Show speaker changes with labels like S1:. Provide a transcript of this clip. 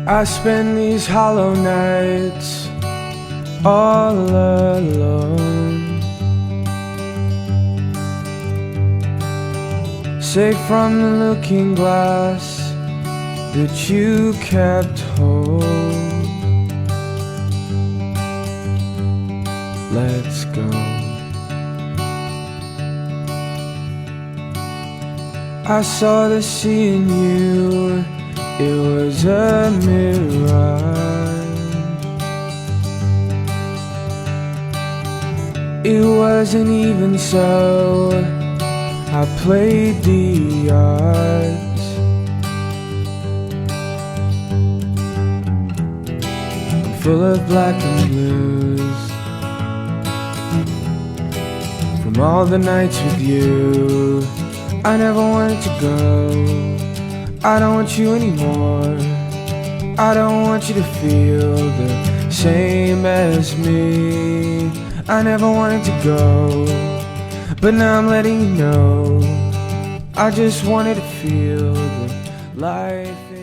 S1: I spend these hollow nights all alone, safe from the looking glass that you kept whole. Let's go. I saw the sea in you, it was a mirage. It wasn't even so, I played the odds. I'm full of black and blues from all the nights with you. I never wanted to go. I don't want you anymore. I don't want you to feel the same as me. I never wanted to go, but now I'm letting you know I just wanted to feel the life